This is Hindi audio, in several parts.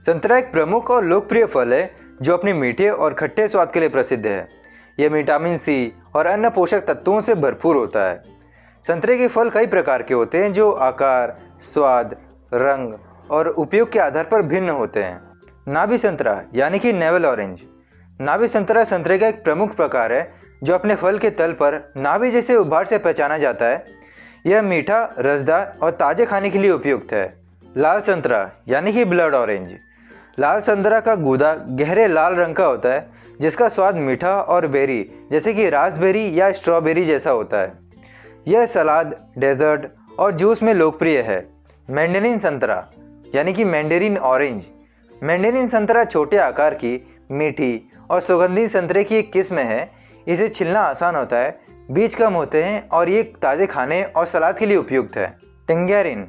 संतरा एक प्रमुख और लोकप्रिय फल है जो अपने मीठे और खट्टे स्वाद के लिए प्रसिद्ध है। यह विटामिन सी और अन्य पोषक तत्वों से भरपूर होता है। संतरे के फल कई प्रकार के होते हैं जो आकार, स्वाद, रंग और उपयोग के आधार पर भिन्न होते हैं। नाभि संतरा यानी कि नेवल ऑरेंज। नाभि संतरा संतरे का एक प्रमुख प्रकार है जो अपने फल के तल पर नाभि जैसे उभार से पहचाना जाता है। यह मीठा, रसदार और ताजे खाने के लिए उपयुक्त है। लाल संतरा यानी कि ब्लड ऑरेंज। लाल संतरा का गूदा गहरे लाल रंग का होता है जिसका स्वाद मीठा और बेरी जैसे कि रास्पबेरी या स्ट्रॉबेरी जैसा होता है। यह सलाद, डेजर्ट और जूस में लोकप्रिय है। मैंडेरिन संतरा यानी कि मैंडेरिन ऑरेंज। मैंडेरिन संतरा छोटे आकार की, मीठी और सुगंधित संतरे की एक किस्म है। इसे छीलना आसान होता है, बीज कम होते हैं और ये ताज़े खाने और सलाद के लिए उपयुक्त है। टेंगेरिन।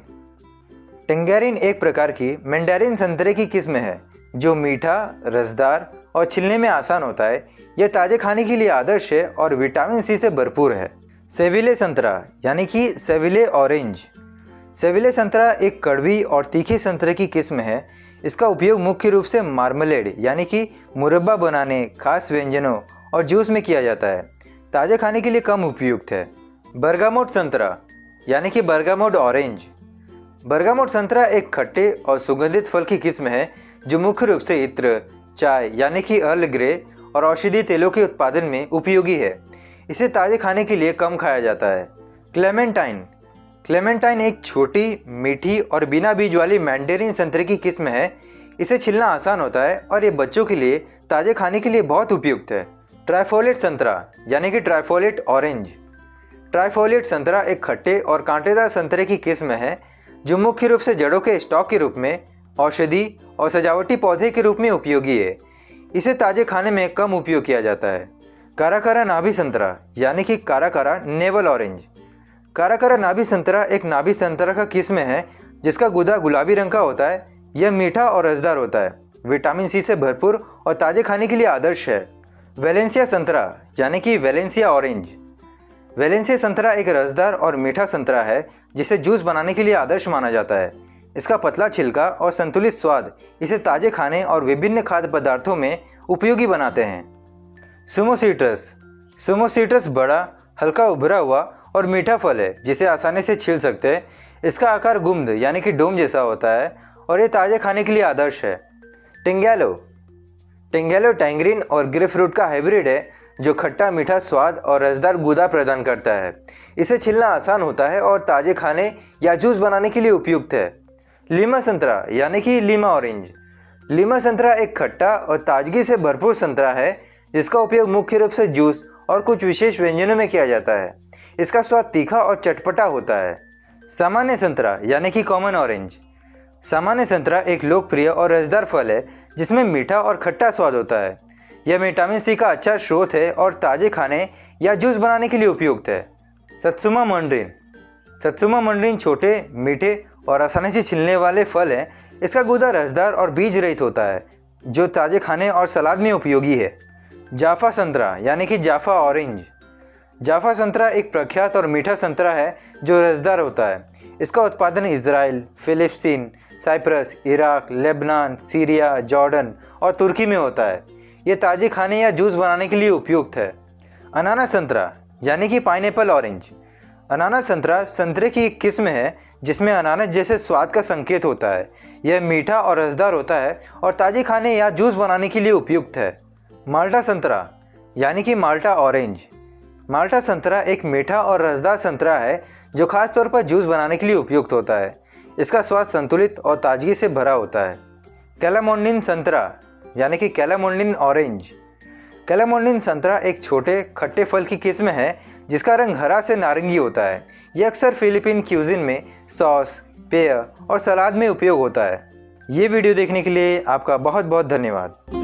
टेंगेरिन एक प्रकार की मैंडेरिन संतरे की किस्म है जो मीठा, रसदार और छिलने में आसान होता है। यह ताज़े खाने के लिए आदर्श है और विटामिन सी से भरपूर है। सेविले संतरा यानी कि सेविले ऑरेंज। सेविले संतरा एक कड़वी और तीखी संतरे की किस्म है। इसका उपयोग मुख्य रूप से मार्मलेड यानी कि मुरब्बा बनाने, खास व्यंजनों और जूस में किया जाता है। ताज़े खाने के लिए कम उपयुक्त है। बरगामोट संतरा यानी कि बरगामोट ऑरेंज। बरगामोट संतरा एक खट्टे और सुगंधित फल की किस्म है जो मुख्य रूप से इत्र, चाय यानी कि अर्ल ग्रे और औषधीय तेलों के उत्पादन में उपयोगी है। इसे ताज़े खाने के लिए कम खाया जाता है। क्लेमेंटाइन। क्लेमेंटाइन एक छोटी, मीठी और बिना बीज वाली मैंडेरिन संतरे की किस्म है। इसे छिलना आसान होता है और ये बच्चों के लिए ताज़े खाने के लिए बहुत उपयुक्त है। ट्राइफोलेट संतरा यानी कि ट्राइफोलेट ऑरेंज। ट्राइफोलेट संतरा एक खट्टे और कांटेदार संतरे की किस्म है जो मुख्य रूप से जड़ों के स्टॉक के रूप में, औषधि और सजावटी पौधे के रूप में उपयोगी है। इसे ताज़े खाने में कम उपयोग किया जाता है। काराकारा नाभि संतरा यानी कि काराकारा नेवल ऑरेंज। काराकारा नाभि संतरा एक नाभि संतरा का किस्म है जिसका गूदा गुलाबी रंग का होता है। यह मीठा और रसदार होता है, विटामिन सी से भरपूर और ताज़े खाने के लिए आदर्श है। वेलेंसिया संतरा यानी कि वेलेंसिया ऑरेंज। वेलेंसिया संतरा एक रसदार और मीठा संतरा है जिसे जूस बनाने के लिए आदर्श माना जाता है। इसका पतला छिलका और संतुलित स्वाद इसे ताज़े खाने और विभिन्न खाद्य पदार्थों में उपयोगी बनाते हैं। सुमोसिट्रस। सुमोसिट्रस बड़ा, हल्का उभरा हुआ और मीठा फल है जिसे आसानी से छील सकते हैं। इसका आकार गुम्द यानी कि डोम जैसा होता है और ये ताज़े खाने के लिए आदर्श है। टिंगैलो। टिंगैलो टैंगरीन और ग्रेपफ्रूट का हाइब्रिड है जो खट्टा मीठा स्वाद और रसदार गूदा प्रदान करता है। इसे छीलना आसान होता है और ताज़े खाने या जूस बनाने के लिए उपयुक्त है। लीमा संतरा यानी कि लीमा ऑरेंज। लीमा संतरा एक खट्टा और ताजगी से भरपूर संतरा है जिसका उपयोग मुख्य रूप से जूस और कुछ विशेष व्यंजनों में किया जाता है। इसका स्वाद तीखा और चटपटा होता है। सामान्य संतरा यानी कि कॉमन ऑरेंज। सामान्य संतरा एक लोकप्रिय और रसदार फल है जिसमें मीठा और खट्टा स्वाद होता है। यह विटामिन सी का अच्छा स्रोत है और ताज़े खाने या जूस बनाने के लिए उपयुक्त है। Satsuma mandarin. सत्सुमा मंडरीन छोटे, मीठे और आसानी से छिलने वाले फल हैं। इसका गूदा रसदार और बीज रहित होता है जो ताज़े खाने और सलाद में उपयोगी है। जाफा संतरा यानी कि जाफा ऑरेंज। जाफा संतरा एक प्रख्यात और मीठा संतरा है जो रसदार होता है। इसका उत्पादन Israel, Palestine, Cyprus, Iraq, Lebanon, Syria, Jordan और तुर्की में होता है। यह ताज़े खाने या जूस बनाने के लिए उपयुक्त है। अनानास संतरा यानी कि पाइनएप्पल ऑरेंज। अनानास संतरा संतरे की एक किस्म है जिसमें अनानास जैसे स्वाद का संकेत होता है। यह मीठा और रसदार होता है और ताज़े खाने या जूस बनाने के लिए उपयुक्त है। माल्टा संतरा यानी कि माल्टा ऑरेंज। माल्टा संतरा एक मीठा और रसदार संतरा है जो खास तौर पर जूस बनाने के लिए उपयुक्त होता है। इसका स्वाद संतुलित और ताजगी से भरा होता है। कैलामोंडिन संतरा यानी कि कैलामोंडिन ऑरेंज। कैलामोंडिन संतरा एक छोटे, खट्टे फल की किस्म है जिसका रंग हरा से नारंगी होता है। यह अक्सर फिलीपीन क्यूजिन में सॉस, पेय और सलाद में उपयोग होता है। ये वीडियो देखने के लिए आपका बहुत बहुत धन्यवाद।